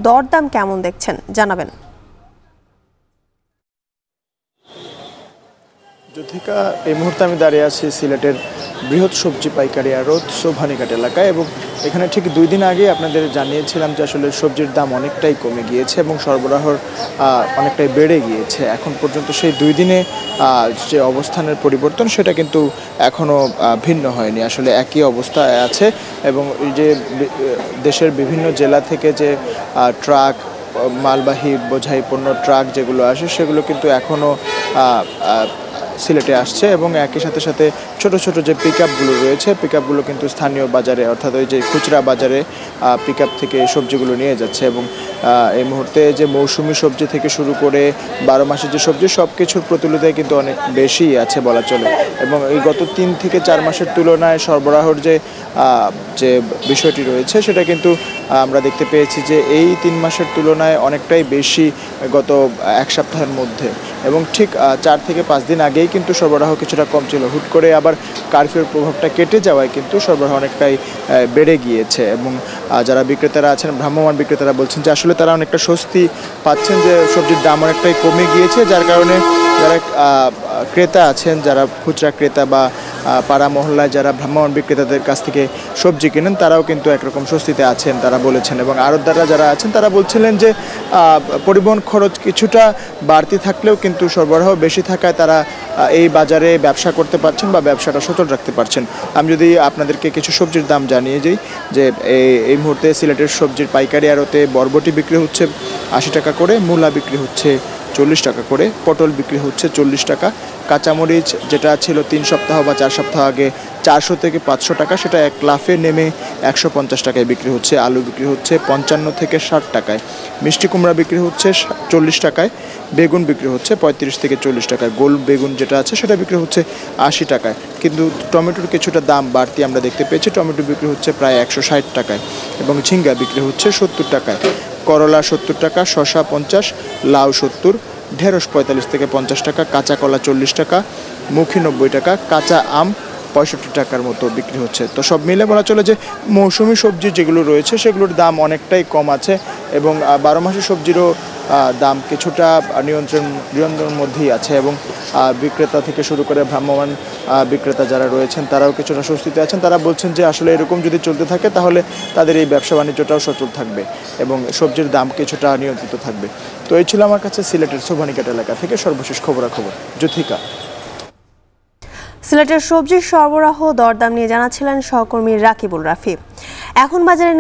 দরদাম কেমন দেখছেন জানাবেন। যুথিকা, এই মুহূর্তে আমি দাঁড়িয়ে আছি সিলেটের বৃহৎ সবজি পাইকারি আড়ত সোভানীঘাট এলাকায় এবং এখানে ঠিক 2 দিন আগে আপনাদের জানিয়েছিলাম যে আসলে সবজির দাম অনেকটাই কমে গিয়েছে এবং সরবরাহর অনেকটাই বেড়ে গিয়েছে। এখন পর্যন্ত সেই 2 দিনে যে অবস্থানের পরিবর্তন সেটা কিন্তু এখনও ভিন্ন হয়নি, আসলে একই অবস্থায় আছে এবং এই যে দেশের বিভিন্ন জেলা থেকে যে ট্রাক মালবাহী বোঝাই পণ্য ট্রাক যেগুলো আসে সেগুলো কিন্তু এখনও সিলেটে আসছে এবং একই সাথে সাথে ছোট ছোট যে পিকআপগুলো রয়েছে পিকআপগুলো কিন্তু স্থানীয় বাজারে অর্থাৎ ওই যে খুচরা বাজারে পিকআপ থেকে সবজিগুলো নিয়ে যাচ্ছে এবং এই মুহূর্তে যে মৌসুমি সবজি থেকে শুরু করে 12 মাসের যে সবজি সব কিছুর প্রতুলতায় কিন্তু অনেক বেশি আছে বলা চলে এবং এই গত 3 থেকে 4 মাসের তুলনায় সরবরাহর যে বিষয়টি রয়েছে সেটা কিন্তু আমরা দেখতে পেয়েছি যে এই 3 মাসের তুলনায় অনেকটাই বেশি গত 1 সপ্তাহের মধ্যে এবং ঠিক 4 থেকে 5 দিন আগেই কিন্তু সরবরাহ কিছুটা কম ছিল, হুট করে আবার কারফিউর প্রভাবটা কেটে যাওয়ায় কিন্তু সরবরাহ অনেকটাই বেড়ে গিয়েছে এবং যারা বিক্রেতারা আছেন ভ্রাম্যমাণ বিক্রেতারা বলছেন যে আসলে তারা অনেকটা স্বস্তি পাচ্ছেন যে সবজির দাম অনেকটাই কমে গিয়েছে, যার কারণে যারা ক্রেতা আছেন যারা খুচরা ক্রেতা বা পাড়া মহল্লায় যারা ভ্রাম্যমাণ বিক্রেতাদের কাছ থেকে সবজি কেনেন তারাও কিন্তু একরকম স্বস্তিতে আছেন তারা বলেছেন এবং আড়তদাররা যারা আছেন তারা বলছিলেন যে পরিবহন খরচ কিছুটা বাড়তি থাকলেও কিন্তু সরবরাহ বেশি থাকায় তারা এই বাজারে ব্যবসা করতে পারছেন বা ব্যবসাটা সচল রাখতে পারছেন। আমি যদি আপনাদেরকে কিছু সবজির দাম জানিয়ে যাই যে এই মুহূর্তে সিলেটের সবজির পাইকারি আড়তে বরবটি বিক্রি হচ্ছে 80 টাকা করে, মূলা বিক্রি হচ্ছে 40 টাকা করে, পটল বিক্রি হচ্ছে 40 টাকা, কাঁচামরিচ যেটা ছিল 3 সপ্তাহ বা 4 সপ্তাহ আগে 400 থেকে 500 টাকা সেটা এক লাফে নেমে 150 টাকায় বিক্রি হচ্ছে, আলু বিক্রি হচ্ছে 55 থেকে 60 টাকায়, মিষ্টি কুমড়া বিক্রি হচ্ছে 40 টাকায়, বেগুন বিক্রি হচ্ছে 35 থেকে 40 টাকায়, গোল বেগুন যেটা আছে সেটা বিক্রি হচ্ছে 80 টাকায়। কিন্তু টমেটোর কিছুটা দাম বাড়তি আমরা দেখতে পেয়েছি, টমেটো বিক্রি হচ্ছে প্রায় 160 টাকায় এবং ঝিঙ্গা বিক্রি হচ্ছে 70 টাকায়, করলা 70 টাকা, শসা 50, লাউ 70, ঢেঁড়স 45 থেকে 50 টাকা, কাঁচা কলা 40 টাকা, মুখী 90 টাকা, কাঁচা আম 65 টাকার মতো বিক্রি হচ্ছে। তো সব মিলে বলা চলে যে মৌসুমি সবজি যেগুলো রয়েছে সেগুলোর দাম অনেকটাই কম আছে এবং 12 মাসের সবজিরও দাম কিছুটা নিয়ন্ত্রণের মধ্যেই আছে এবং বিক্রেতা থেকে শুরু করে ভ্রাম্যমাণ বিক্রেতা যারা রয়েছেন তারাও কিছুটা স্বস্তিতে আছেন। তারা বলছেন যে আসলে এরকম যদি চলতে থাকে তাহলে তাদের এই ব্যবসা বাণিজ্যটাও সচল থাকবে এবং সবজির দাম কিছুটা নিয়ন্ত্রিত থাকবে। তো এই ছিল আমার কাছে সিলেটের সোভানীঘাট এলাকা থেকে সর্বশেষ খবরাখবর। যুথিকা। সিলেটের সবজির সরবরাহ দরদাম নিয়ে জানাচ্ছিলেন সহকর্মী রাকিবুল রাফি। এখন বাজারে